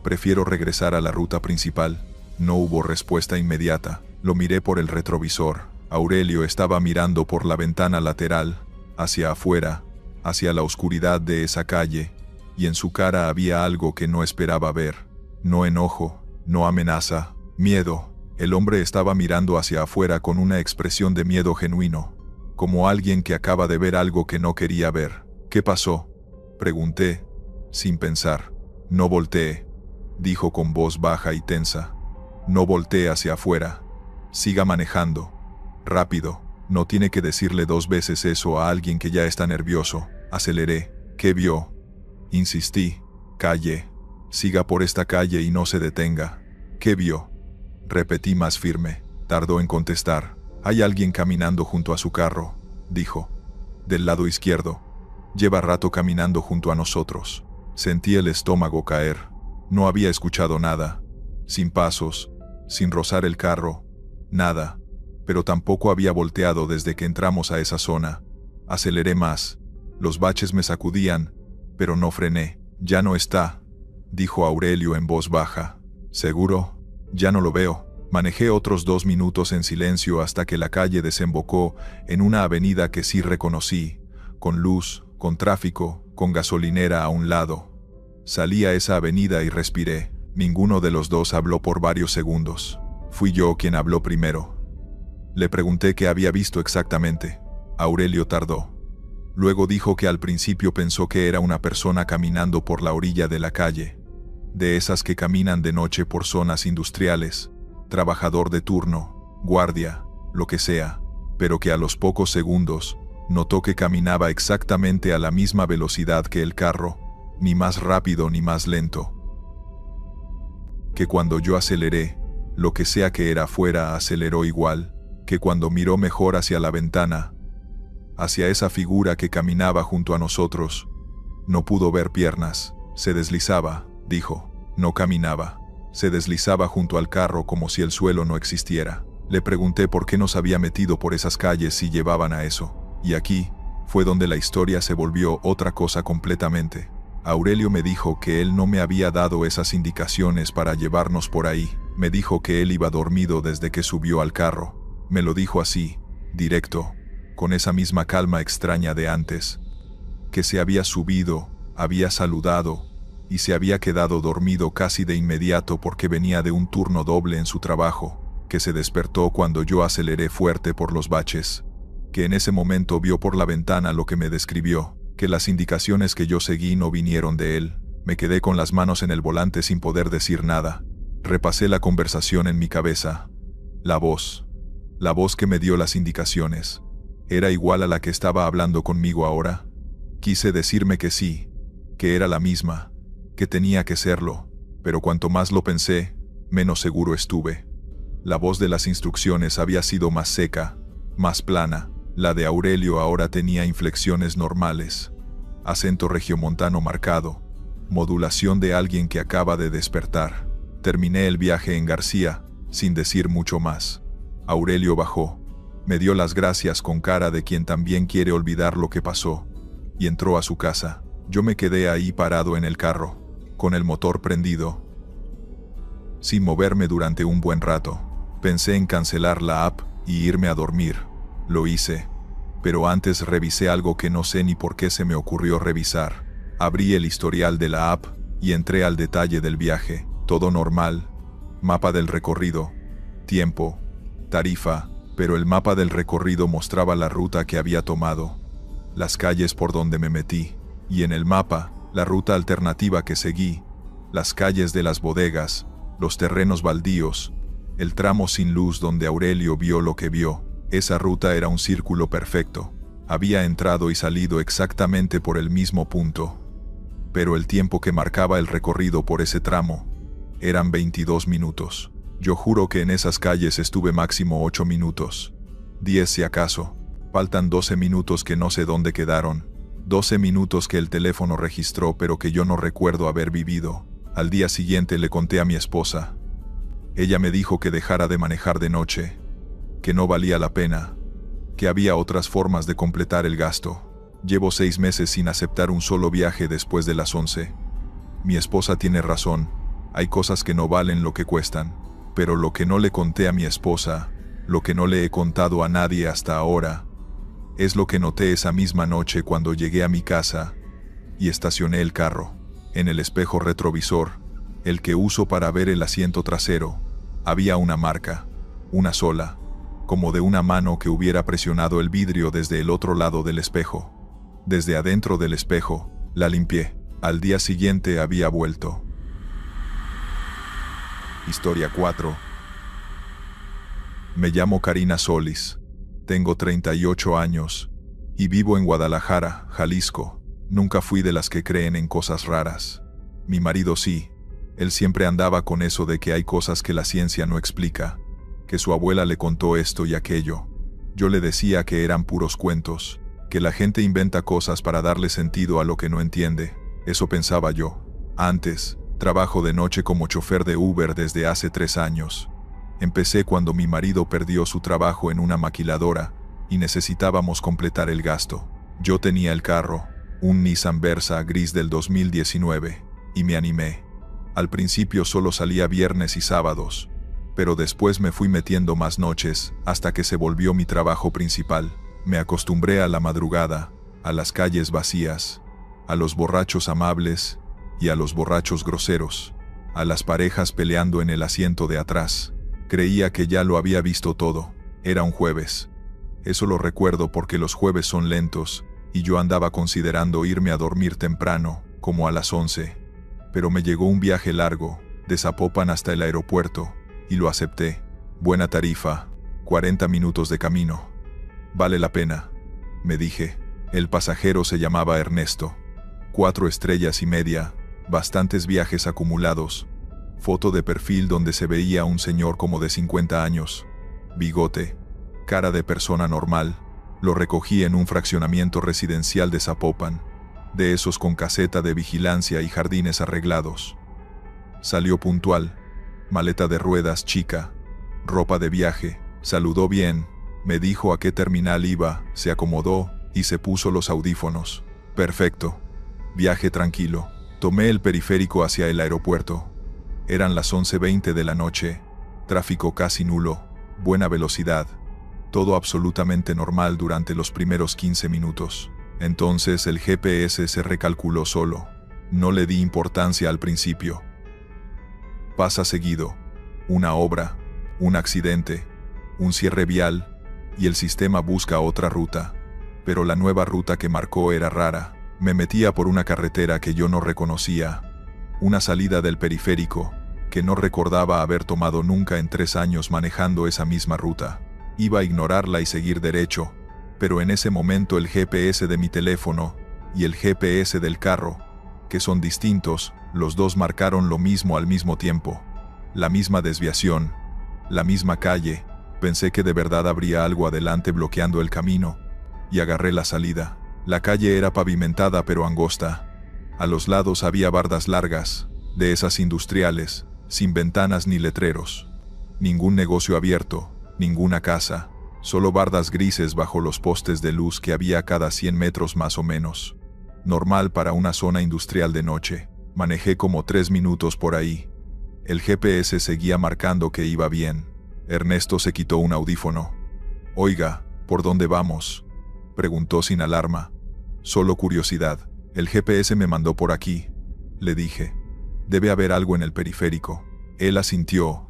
[SPEAKER 1] Prefiero regresar a la ruta principal». No hubo respuesta inmediata. Lo miré por el retrovisor. Aurelio estaba mirando por la ventana lateral, hacia afuera, hacia la oscuridad de esa calle, y en su cara había algo que no esperaba ver. No enojo, no amenaza, miedo. El hombre estaba mirando hacia afuera con una expresión de miedo genuino, como alguien que acaba de ver algo que no quería ver. «¿Qué pasó?», pregunté, sin pensar. «No voltee», dijo con voz baja y tensa. «No voltee hacia afuera. Siga manejando. Rápido. No tiene que decirle 2 veces eso a alguien que ya está nervioso». Aceleré. «¿Qué vio?», insistí. «Calle. Siga por esta calle y no se detenga». «¿Qué vio?», repetí más firme. Tardó en contestar. «Hay alguien caminando junto a su carro», dijo. «Del lado izquierdo. Lleva rato caminando junto a nosotros». Sentí el estómago caer. No había escuchado nada. Sin pasos, sin rozar el carro, nada. Pero tampoco había volteado desde que entramos a esa zona. Aceleré más. Los baches me sacudían, pero no frené. «Ya no está», dijo Aurelio en voz baja. «¿Seguro? Ya no lo veo». Manejé otros 2 minutos en silencio hasta que la calle desembocó en una avenida que sí reconocí, con luz, con tráfico, con gasolinera a un lado. Salí a esa avenida y respiré. Ninguno de los dos habló por varios segundos. Fui yo quien habló primero. Le pregunté qué había visto exactamente. Aurelio tardó. Luego dijo que al principio pensó que era una persona caminando por la orilla de la calle, de esas que caminan de noche por zonas industriales, trabajador de turno, guardia, lo que sea, pero que a los pocos segundos notó que caminaba exactamente a la misma velocidad que el carro, ni más rápido ni más lento. Que cuando yo aceleré, lo que sea que era afuera aceleró igual, que cuando miró mejor hacia la ventana, hacia esa figura que caminaba junto a nosotros, no pudo ver piernas, se deslizaba, dijo, no caminaba, se deslizaba junto al carro como si el suelo no existiera. Le pregunté por qué nos había metido por esas calles si llevaban a eso, y aquí fue donde la historia se volvió otra cosa completamente. Aurelio me dijo que él no me había dado esas indicaciones para llevarnos por ahí, me dijo que él iba dormido desde que subió al carro, me lo dijo así, directo, con esa misma calma extraña de antes, que se había subido, había saludado, y se había quedado dormido casi de inmediato porque venía de un turno doble en su trabajo, que se despertó cuando yo aceleré fuerte por los baches, que en ese momento vio por la ventana lo que me describió, que las indicaciones que yo seguí no vinieron de él. Me quedé con las manos en el volante sin poder decir nada. Repasé la conversación en mi cabeza. La voz que me dio las indicaciones, ¿era igual a la que estaba hablando conmigo ahora? Quise decirme que sí, que era la misma, que tenía que serlo, pero cuanto más lo pensé, menos seguro estuve. La voz de las instrucciones había sido más seca, más plana. La de Aurelio ahora tenía inflexiones normales, acento regiomontano marcado, modulación de alguien que acaba de despertar. Terminé el viaje en García, sin decir mucho más. Aurelio bajó, me dio las gracias con cara de quien también quiere olvidar lo que pasó, y entró a su casa. Yo me quedé ahí parado en el carro, con el motor prendido, sin moverme durante un buen rato. Pensé en cancelar la app y irme a dormir. Lo hice, pero antes revisé algo que no sé ni por qué se me ocurrió revisar. Abrí el historial de la app y entré al detalle del viaje. Todo normal, mapa del recorrido, tiempo, tarifa, pero el mapa del recorrido mostraba la ruta que había tomado, las calles por donde me metí, y en el mapa, la ruta alternativa que seguí, las calles de las bodegas, los terrenos baldíos, el tramo sin luz donde Aurelio vio lo que vio. Esa ruta era un círculo perfecto. Había entrado y salido exactamente por el mismo punto. Pero el tiempo que marcaba el recorrido por ese tramo eran 22 minutos. Yo juro que en esas calles estuve máximo 8 minutos. 10 si acaso. Faltan 12 minutos que no sé dónde quedaron. 12 minutos que el teléfono registró pero que yo no recuerdo haber vivido. Al día siguiente le conté a mi esposa. Ella me dijo que dejara de manejar de noche, que no valía la pena, que había otras formas de completar el gasto. Llevo 6 meses sin aceptar un solo viaje después de las 11. Mi esposa tiene razón, hay cosas que no valen lo que cuestan, pero lo que no le conté a mi esposa, lo que no le he contado a nadie hasta ahora, es lo que noté esa misma noche cuando llegué a mi casa y estacioné el carro. En el espejo retrovisor, el que uso para ver el asiento trasero, había una marca, una sola, como de una mano que hubiera presionado el vidrio desde el otro lado del espejo. Desde adentro del espejo, la limpié. Al día siguiente había vuelto. Historia 4. Me llamo Karina Solis. Tengo 38 años y vivo en Guadalajara, Jalisco. Nunca fui de las que creen en cosas raras. Mi marido sí. Él siempre andaba con eso de que hay cosas que la ciencia no explica, que su abuela le contó esto y aquello. Yo le decía que eran puros cuentos, que la gente inventa cosas para darle sentido a lo que no entiende. Eso pensaba yo. Antes, trabajo de noche como chofer de Uber desde hace 3 años. Empecé cuando mi marido perdió su trabajo en una maquiladora y necesitábamos completar el gasto. Yo tenía el carro, un Nissan Versa gris del 2019, y me animé. Al principio solo salía viernes y sábados, pero después me fui metiendo más noches hasta que se volvió mi trabajo principal. Me acostumbré a la madrugada, a las calles vacías, a los borrachos amables y a los borrachos groseros, a las parejas peleando en el asiento de atrás. Creía que ya lo había visto todo. Era un jueves. Eso lo recuerdo porque los jueves son lentos, y yo andaba considerando irme a dormir temprano, como a las 11. Pero me llegó un viaje largo, de Zapopan hasta el aeropuerto, y lo acepté. Buena tarifa, 40 minutos de camino. Vale la pena, me dije. El pasajero se llamaba Ernesto. 4 estrellas y media, bastantes viajes acumulados. Foto de perfil donde se veía un señor como de 50 años. Bigote, cara de persona normal. Lo recogí en un fraccionamiento residencial de Zapopan, de esos con caseta de vigilancia y jardines arreglados. Salió puntual, maleta de ruedas chica, ropa de viaje, saludó bien, me dijo a qué terminal iba, se acomodó y se puso los audífonos. Perfecto. Viaje tranquilo. Tomé el periférico hacia el aeropuerto. Eran las 11:20 de la noche, tráfico casi nulo, buena velocidad. Todo absolutamente normal durante los primeros 15 minutos. Entonces el GPS se recalculó solo. No le di importancia al principio. Pasa seguido. Una obra, un accidente, un cierre vial, y el sistema busca otra ruta. Pero la nueva ruta que marcó era rara. Me metía por una carretera que yo no reconocía. Una salida del periférico, que no recordaba haber tomado nunca en 3 años manejando esa misma ruta. Iba a ignorarla y seguir derecho, pero en ese momento el GPS de mi teléfono y el GPS del carro, que son distintos, los dos marcaron lo mismo al mismo tiempo. La misma desviación, la misma calle. Pensé que de verdad habría algo adelante bloqueando el camino, y agarré la salida. La calle era pavimentada pero angosta. A los lados había bardas largas, de esas industriales, sin ventanas ni letreros. Ningún negocio abierto, ninguna casa, solo bardas grises bajo los postes de luz que había cada 100 metros más o menos. Normal para una zona industrial de noche. Manejé como 3 minutos por ahí. El GPS seguía marcando que iba bien. Ernesto se quitó un audífono. «Oiga, ¿por dónde vamos?», preguntó sin alarma. «Solo curiosidad. El GPS me mandó por aquí», le dije. «Debe haber algo en el periférico». Él asintió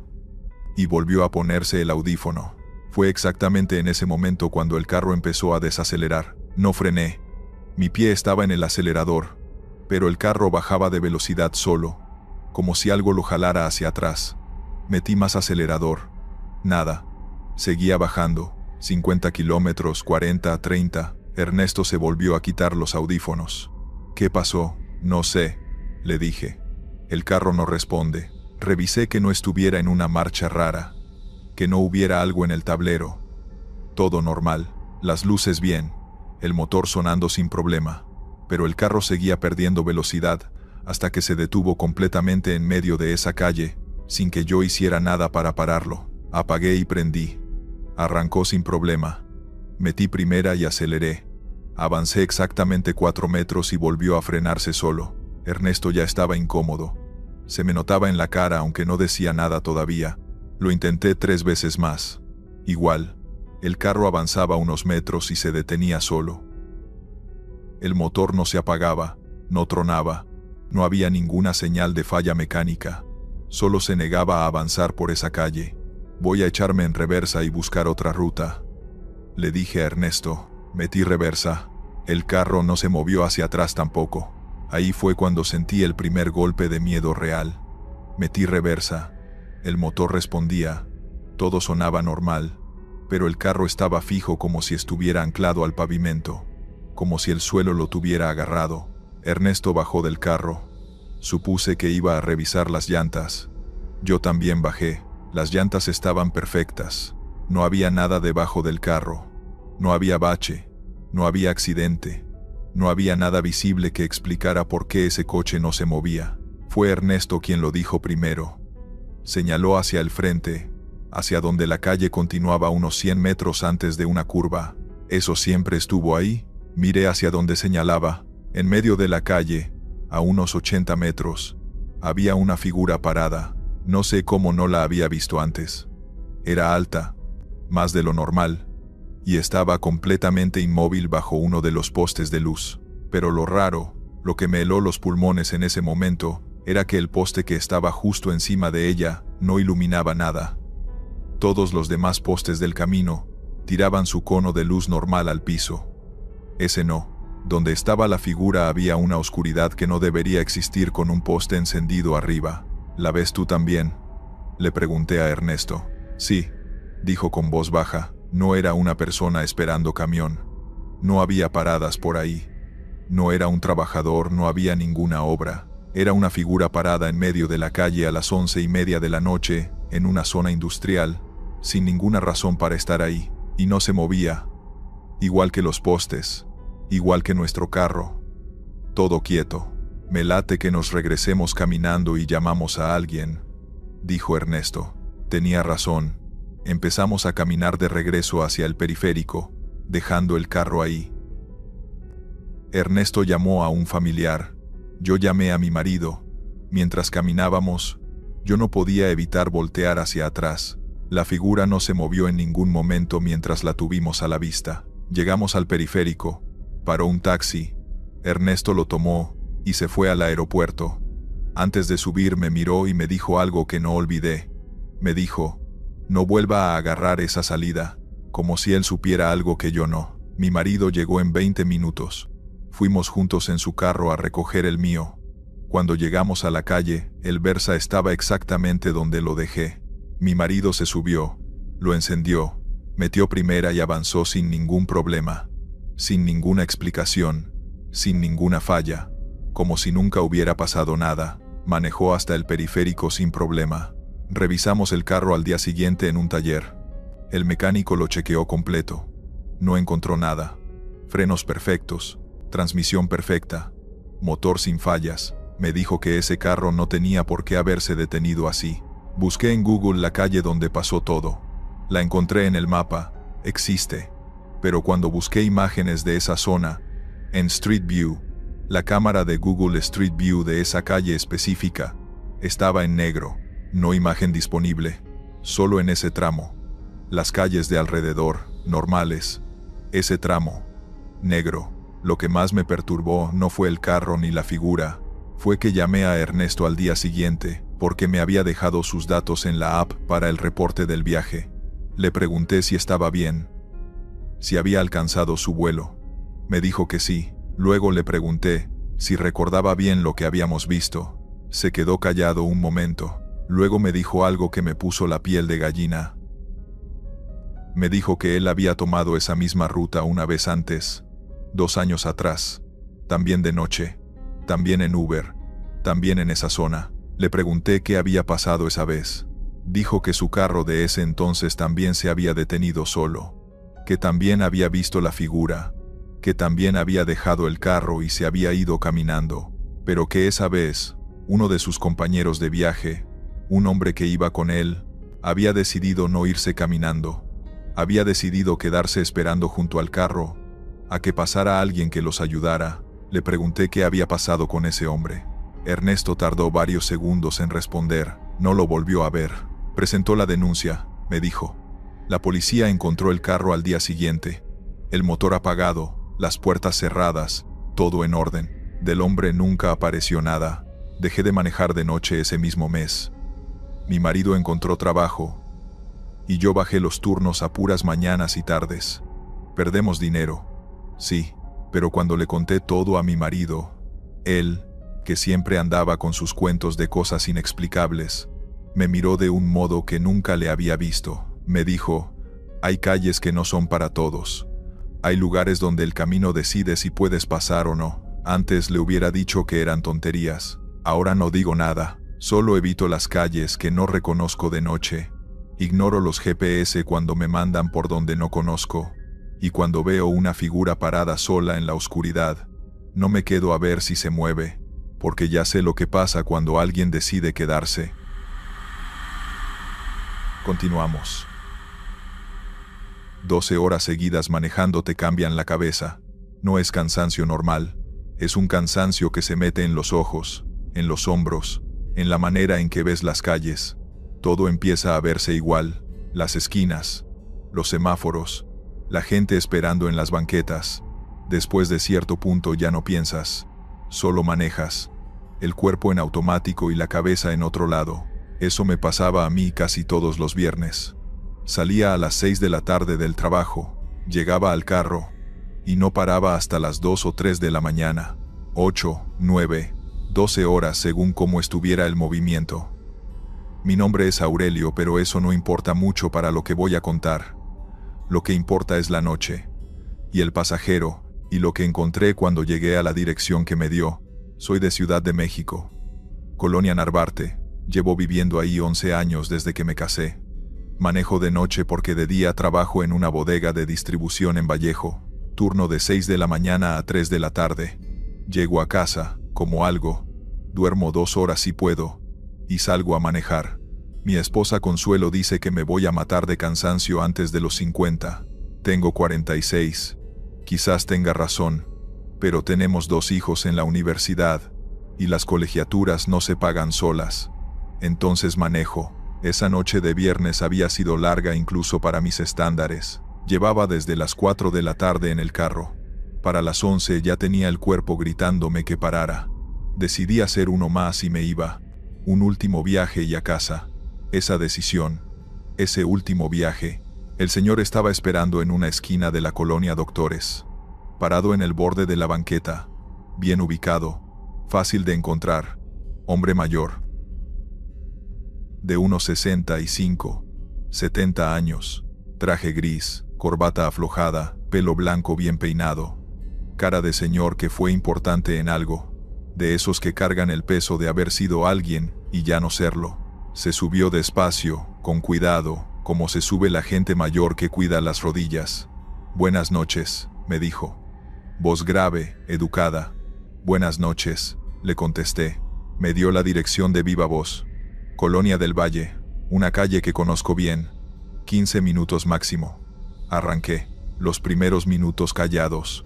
[SPEAKER 1] y volvió a ponerse el audífono. Fue exactamente en ese momento cuando el carro empezó a desacelerar. No frené. Mi pie estaba en el acelerador, pero el carro bajaba de velocidad solo, como si algo lo jalara hacia atrás. Metí más acelerador. Nada. Seguía bajando. 50 kilómetros, 40, 30. Ernesto se volvió a quitar los audífonos. «¿Qué pasó?». «No sé», le dije. «El carro no responde». Revisé que no estuviera en una marcha rara, que no hubiera algo en el tablero. Todo normal, las luces bien, el motor sonando sin problema, pero el carro seguía perdiendo velocidad hasta que se detuvo completamente en medio de esa calle, sin que yo hiciera nada para pararlo. Apagué y prendí. Arrancó sin problema. Metí primera y aceleré. Avancé exactamente 4 metros y volvió a frenarse solo. Ernesto ya estaba incómodo. Se me notaba en la cara aunque no decía nada todavía. Lo intenté 3 veces más. Igual. El carro avanzaba unos metros y se detenía solo. El motor no se apagaba, no tronaba, no había ninguna señal de falla mecánica. Solo se negaba a avanzar por esa calle. «Voy a echarme en reversa y buscar otra ruta», le dije a Ernesto. Metí reversa. El carro no se movió hacia atrás tampoco. Ahí fue cuando sentí el primer golpe de miedo real. Metí reversa. El motor respondía. Todo sonaba normal, pero el carro estaba fijo como si estuviera anclado al pavimento, como si el suelo lo tuviera agarrado. Ernesto bajó del carro. Supuse que iba a revisar las llantas. Yo también bajé. Las llantas estaban perfectas. No había nada debajo del carro. No había bache. No había accidente. No había nada visible que explicara por qué ese coche no se movía. Fue Ernesto quien lo dijo primero. Señaló hacia el frente, hacia donde la calle continuaba unos 100 metros antes de una curva. «¿Eso siempre estuvo ahí?». Miré hacia donde señalaba. En medio de la calle, a unos 80 metros, había una figura parada. No sé cómo no la había visto antes. Era alta, más de lo normal, y estaba completamente inmóvil bajo uno de los postes de luz. Pero lo raro, lo que me heló los pulmones en ese momento, era que el poste que estaba justo encima de ella no iluminaba nada. Todos los demás postes del camino tiraban su cono de luz normal al piso. Ese no. Donde estaba la figura había una oscuridad que no debería existir con un poste encendido arriba. ¿La ves tú también?, le pregunté a Ernesto. Sí, dijo con voz baja. No era una persona esperando camión. No había paradas por ahí. No era un trabajador, no había ninguna obra. Era una figura parada en medio de la calle a las 11:30 de la noche, en una zona industrial, sin ninguna razón para estar ahí, y no se movía. Igual que los postes, igual que nuestro carro. Todo quieto. Me late que nos regresemos caminando y llamamos a alguien, dijo Ernesto. Tenía razón. Empezamos a caminar de regreso hacia el periférico, dejando el carro ahí. Ernesto llamó a un familiar. Yo llamé a mi marido. Mientras caminábamos, yo no podía evitar voltear hacia atrás. La figura no se movió en ningún momento mientras la tuvimos a la vista. Llegamos al periférico. Paró un taxi. Ernesto lo tomó y se fue al aeropuerto. Antes de subir me miró y me dijo algo que no olvidé. Me dijo: no vuelva a agarrar esa salida, como si él supiera algo que yo no. Mi marido llegó en 20 minutos. Fuimos juntos en su carro a recoger el mío. Cuando llegamos a la calle, el Versa estaba exactamente donde lo dejé. Mi marido se subió, lo encendió, metió primera y avanzó sin ningún problema, sin ninguna explicación, sin ninguna falla, como si nunca hubiera pasado nada. Manejó hasta el periférico sin problema. Revisamos el carro al día siguiente en un taller. El mecánico lo chequeó completo. No encontró nada. Frenos perfectos, transmisión perfecta, motor sin fallas. Me dijo que ese carro no tenía por qué haberse detenido así. Busqué en Google la calle donde pasó todo. La encontré en el mapa, existe. Pero cuando busqué imágenes de esa zona, en Street View, la cámara de Google Street View de esa calle específica, estaba en negro. No imagen disponible, solo en ese tramo. Las calles de alrededor, normales. Ese tramo, negro. Lo que más me perturbó no fue el carro ni la figura, fue que llamé a Ernesto al día siguiente, porque me había dejado sus datos en la app para el reporte del viaje. Le pregunté si estaba bien, si había alcanzado su vuelo. Me dijo que sí. Luego le pregunté si recordaba bien lo que habíamos visto. Se quedó callado un momento. Luego me dijo algo que me puso la piel de gallina. Me dijo que él había tomado esa misma ruta una vez antes, 2 años atrás, también de noche, también en Uber, también en esa zona. Le pregunté qué había pasado esa vez. Dijo que su carro de ese entonces también se había detenido solo, que también había visto la figura, que también había dejado el carro y se había ido caminando, pero que esa vez, uno de sus compañeros de viaje, un hombre que iba con él, había decidido no irse caminando. Había decidido quedarse esperando junto al carro, a que pasara alguien que los ayudara. Le pregunté qué había pasado con ese hombre. Ernesto tardó varios segundos en responder. No lo volvió a ver. Presentó la denuncia, me dijo. La policía encontró el carro al día siguiente. El motor apagado, las puertas cerradas, todo en orden. Del hombre nunca apareció nada. Dejé de manejar de noche ese mismo mes. Mi marido encontró trabajo y yo bajé los turnos a puras mañanas y tardes. Perdemos dinero, sí, pero cuando le conté todo a mi marido, él, que siempre andaba con sus cuentos de cosas inexplicables, me miró de un modo que nunca le había visto. Me dijo: hay calles que no son para todos. Hay lugares donde el camino decide si puedes pasar o no. Antes le hubiera dicho que eran tonterías. Ahora no digo nada. Solo evito las calles que no reconozco de noche. Ignoro los GPS cuando me mandan por donde no conozco. Y cuando veo una figura parada sola en la oscuridad, no me quedo a ver si se mueve, porque ya sé lo que pasa cuando alguien decide quedarse. Continuamos. 12 horas seguidas manejando te cambian la cabeza. No es cansancio normal. Es un cansancio que se mete en los ojos, en los hombros, en la manera en que ves las calles. Todo empieza a verse igual. Las esquinas, los semáforos, la gente esperando en las banquetas. Después de cierto punto ya no piensas, solo manejas. El cuerpo en automático y la cabeza en otro lado. Eso me pasaba a mí casi todos los viernes. Salía a las 6 de la tarde del trabajo, llegaba al carro, y no paraba hasta las 2 o 3 de la mañana, 8, 9, 12 horas según cómo estuviera el movimiento. Mi nombre es Aurelio, pero eso no importa mucho para lo que voy a contar. Lo que importa es la noche, y el pasajero, y lo que encontré cuando llegué a la dirección que me dio. Soy de Ciudad de México, Colonia Narvarte. Llevo viviendo ahí 11 años desde que me casé. Manejo de noche porque de día trabajo en una bodega de distribución en Vallejo, turno de 6 de la mañana a 3 de la tarde. Llego a casa, como algo, duermo 2 horas si puedo, y salgo a manejar. Mi esposa Consuelo dice que me voy a matar de cansancio antes de los 50. Tengo 46. Quizás tenga razón, pero tenemos 2 hijos en la universidad, y las colegiaturas no se pagan solas. Entonces manejo. Esa noche de viernes había sido larga incluso para mis estándares. Llevaba desde las 4 de la tarde en el carro. Para las 11 ya tenía el cuerpo gritándome que parara. Decidí hacer uno más y me iba. Un último viaje y a casa. Esa decisión, ese último viaje, el señor estaba esperando en una esquina de la colonia Doctores. Parado en el borde de la banqueta. Bien ubicado. Fácil de encontrar. Hombre mayor. De unos 65, 70 años, traje gris, corbata aflojada, pelo blanco bien peinado. Cara de señor que fue importante en algo, de esos que cargan el peso de haber sido alguien y ya no serlo. Se subió despacio, con cuidado, como se sube la gente mayor que cuida las rodillas. Buenas noches, me dijo. Voz grave, educada. Buenas noches, le contesté. Me dio la dirección de viva voz. Colonia del Valle, una calle que conozco bien. 15 minutos máximo. Arranqué, los primeros minutos callados.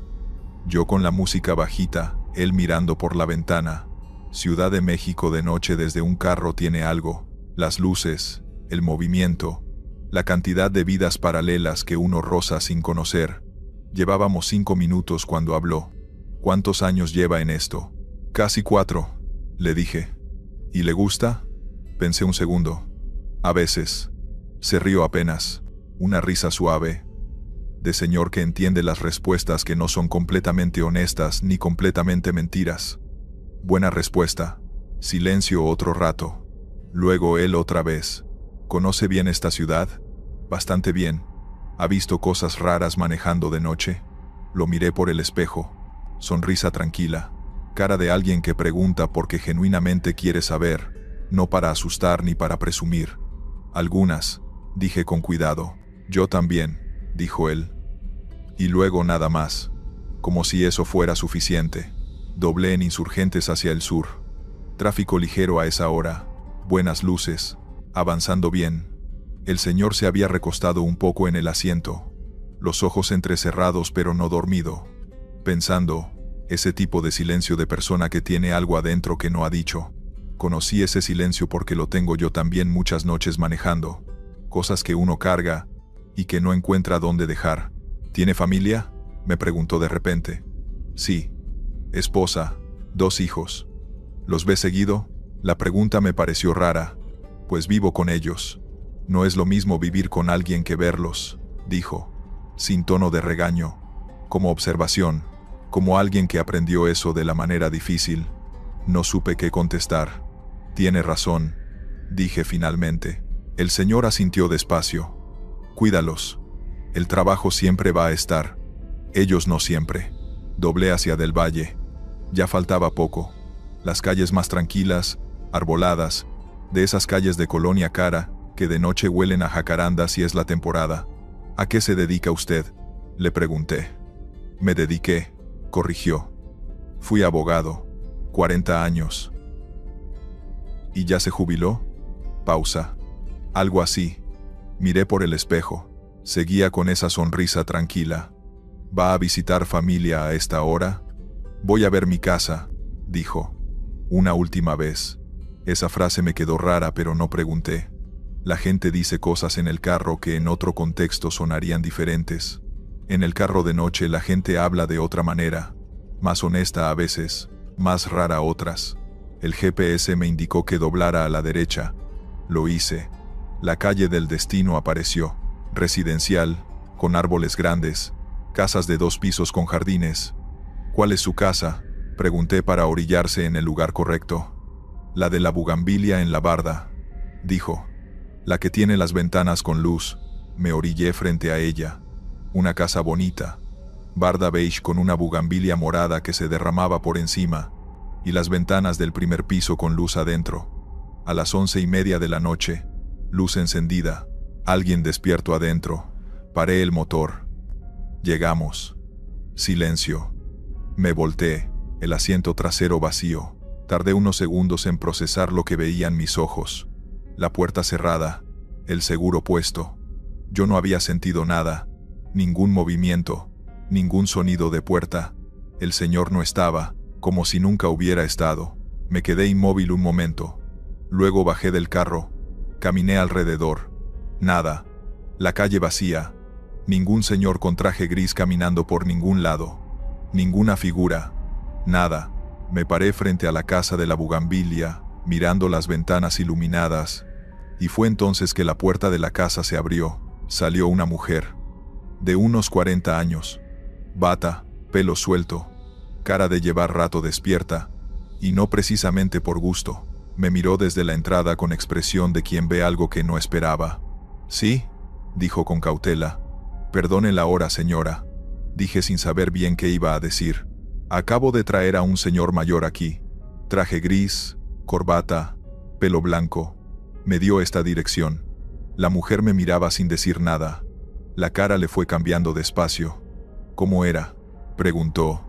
[SPEAKER 1] Yo con la música bajita, él mirando por la ventana. Ciudad de México de noche desde un carro tiene algo. Las luces, el movimiento, la cantidad de vidas paralelas que uno roza sin conocer. Llevábamos 5 minutos cuando habló. ¿Cuántos años lleva en esto? Casi 4, le dije. ¿Y le gusta? Pensé un segundo. A veces. Se rió apenas. Una risa suave. De señor que entiende las respuestas que no son completamente honestas ni completamente mentiras. Buena respuesta. Silencio otro rato. Luego él otra vez. ¿Conoce bien esta ciudad? Bastante bien. ¿Ha visto cosas raras manejando de noche? Lo miré por el espejo. Sonrisa tranquila. Cara de alguien que pregunta porque genuinamente quiere saber. No para asustar ni para presumir. Algunas, dije con cuidado. Yo también, dijo él. Y luego nada más. Como si eso fuera suficiente. Doblé en Insurgentes hacia el sur. Tráfico ligero a esa hora. Buenas luces. Avanzando bien. El señor se había recostado un poco en el asiento. Los ojos entrecerrados pero no dormido. Pensando, ese tipo de silencio de persona que tiene algo adentro que no ha dicho. Conocí ese silencio porque lo tengo yo también muchas noches manejando. Cosas que uno carga y que no encuentra dónde dejar. ¿Tiene familia?, me preguntó de repente. Sí. Esposa, 2 hijos. ¿Los ve seguido? La pregunta me pareció rara, pues vivo con ellos. No es lo mismo vivir con alguien que verlos, dijo, sin tono de regaño, como observación, como alguien que aprendió eso de la manera difícil. No supe qué contestar. Tiene razón, dije finalmente. El señor asintió despacio. Cuídalos. El trabajo siempre va a estar. Ellos no siempre. Doblé hacia Del Valle. Ya faltaba poco. Las calles más tranquilas, arboladas, de esas calles de colonia cara, que de noche huelen a jacaranda si es la temporada. ¿A qué se dedica usted?, le pregunté. Me dediqué, corrigió. Fui abogado. 40 años. ¿Y ya se jubiló? Pausa. Algo así. Miré por el espejo. Seguía con esa sonrisa tranquila. ¿Va a visitar familia a esta hora? Voy a ver mi casa, dijo. Una última vez. Esa frase me quedó rara, pero no pregunté. La gente dice cosas en el carro que en otro contexto sonarían diferentes. En el carro de noche la gente habla de otra manera. Más honesta a veces, más rara otras. El GPS me indicó que doblara a la derecha. Lo hice. La calle del destino apareció. Residencial, con árboles grandes, casas de 2 pisos con jardines. ¿Cuál es su casa?, pregunté para orillarse en el lugar correcto. La de la bugambilia en la barda, dijo. La que tiene las ventanas con luz. Me orillé frente a ella. Una casa bonita. Barda beige con una bugambilia morada que se derramaba por encima, y las ventanas del primer piso con luz adentro. A las 11:30 de la noche, luz encendida, alguien despierto adentro. Paré el motor. Llegamos. Silencio. Me volteé, el asiento trasero vacío. Tardé unos segundos en procesar lo que veían mis ojos. La puerta cerrada, el seguro puesto. Yo no había sentido nada, ningún movimiento, ningún sonido de puerta. El señor no estaba, como si nunca hubiera estado. Me quedé inmóvil un momento. Luego bajé del carro. Caminé alrededor. Nada. La calle vacía. Ningún señor con traje gris caminando por ningún lado. Ninguna figura. Nada. Me paré frente a la casa de la bugambilia, mirando las ventanas iluminadas, y fue entonces que la puerta de la casa se abrió. Salió una mujer, de unos 40 años, bata, pelo suelto, cara de llevar rato despierta, y no precisamente por gusto. Me miró desde la entrada con expresión de quien ve algo que no esperaba. «Sí», dijo con cautela. «Perdone la hora, señora», dije sin saber bien qué iba a decir. «Acabo de traer a un señor mayor aquí. Traje gris, corbata, pelo blanco». Me dio esta dirección. La mujer me miraba sin decir nada. La cara le fue cambiando despacio. «¿Cómo era?», preguntó.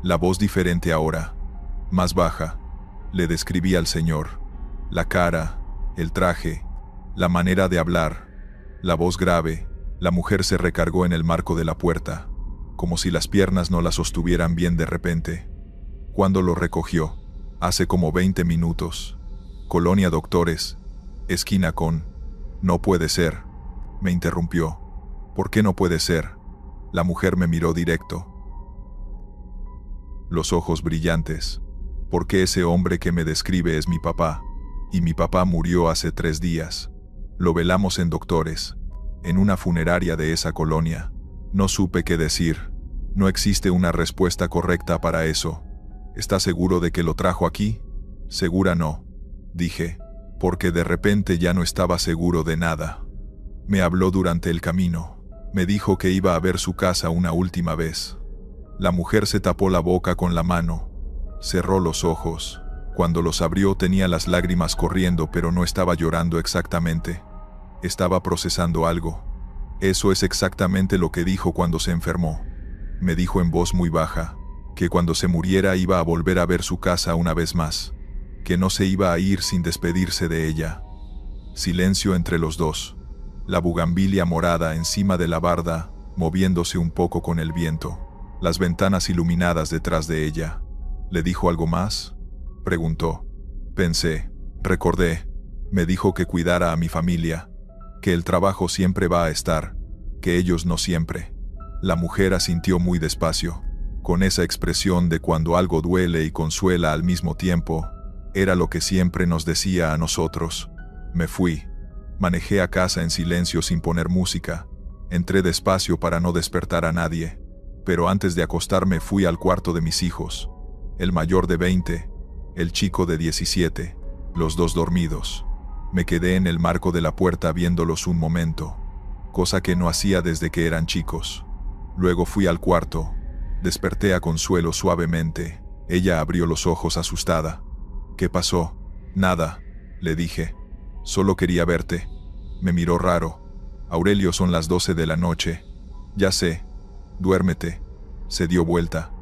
[SPEAKER 1] La voz diferente ahora, más baja. Le describí al señor. La cara, el traje, la manera de hablar, la voz grave. La mujer se recargó en el marco de la puerta, como si las piernas no la sostuvieran bien de repente. ¿Cuándo lo recogió? Hace como 20 minutos. Colonia Doctores, esquina con... No puede ser, me interrumpió. ¿Por qué no puede ser? La mujer me miró directo. Los ojos brillantes. Porque ese hombre que me describe es mi papá. Y mi papá murió hace 3 días. Lo velamos en Doctores, en una funeraria de esa colonia. No supe qué decir. No existe una respuesta correcta para eso. ¿Está seguro de que lo trajo aquí? Segura no, dije, porque de repente ya no estaba seguro de nada. Me habló durante el camino. Me dijo que iba a ver su casa una última vez. La mujer se tapó la boca con la mano. Cerró los ojos. Cuando los abrió tenía las lágrimas corriendo, pero no estaba llorando exactamente. Estaba procesando algo. Eso es exactamente lo que dijo cuando se enfermó. Me dijo en voz muy baja, que cuando se muriera iba a volver a ver su casa una vez más, que no se iba a ir sin despedirse de ella. Silencio entre los dos. La bugambilia morada encima de la barda, moviéndose un poco con el viento. Las ventanas iluminadas detrás de ella. ¿Le dijo algo más?, preguntó. Pensé, recordé. Me dijo que cuidara a mi familia, que el trabajo siempre va a estar, que ellos no siempre. La mujer asintió muy despacio, con esa expresión de cuando algo duele y consuela al mismo tiempo. Era lo que siempre nos decía a nosotros. Me fui. Manejé a casa en silencio sin poner música. Entré despacio para no despertar a nadie. Pero antes de acostarme fui al cuarto de mis hijos. El mayor de 20, el chico de 17, los dos dormidos. Me quedé en el marco de la puerta viéndolos un momento, cosa que no hacía desde que eran chicos. Luego fui al cuarto. Desperté a Consuelo suavemente. Ella abrió los ojos asustada. ¿Qué pasó? Nada, le dije. Solo quería verte. Me miró raro. Aurelio, son las 12 de la noche. Ya sé. Duérmete. Se dio vuelta.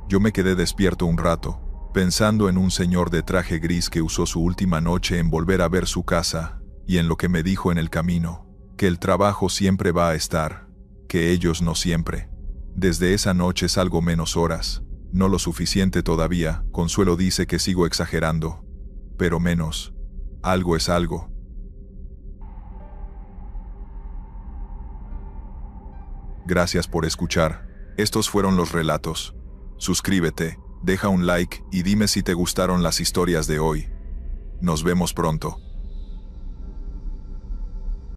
[SPEAKER 1] Yo me quedé despierto un rato, pensando en un señor de traje gris que usó su última noche en volver a ver su casa, y en lo que me dijo en el camino, que el trabajo siempre va a estar, que ellos no siempre. Desde esa noche salgo menos horas, no lo suficiente todavía. Consuelo dice que sigo exagerando, pero menos. Algo es algo. Gracias por escuchar. Estos fueron los relatos. Suscríbete, deja un like y dime si te gustaron las historias de hoy. Nos vemos pronto.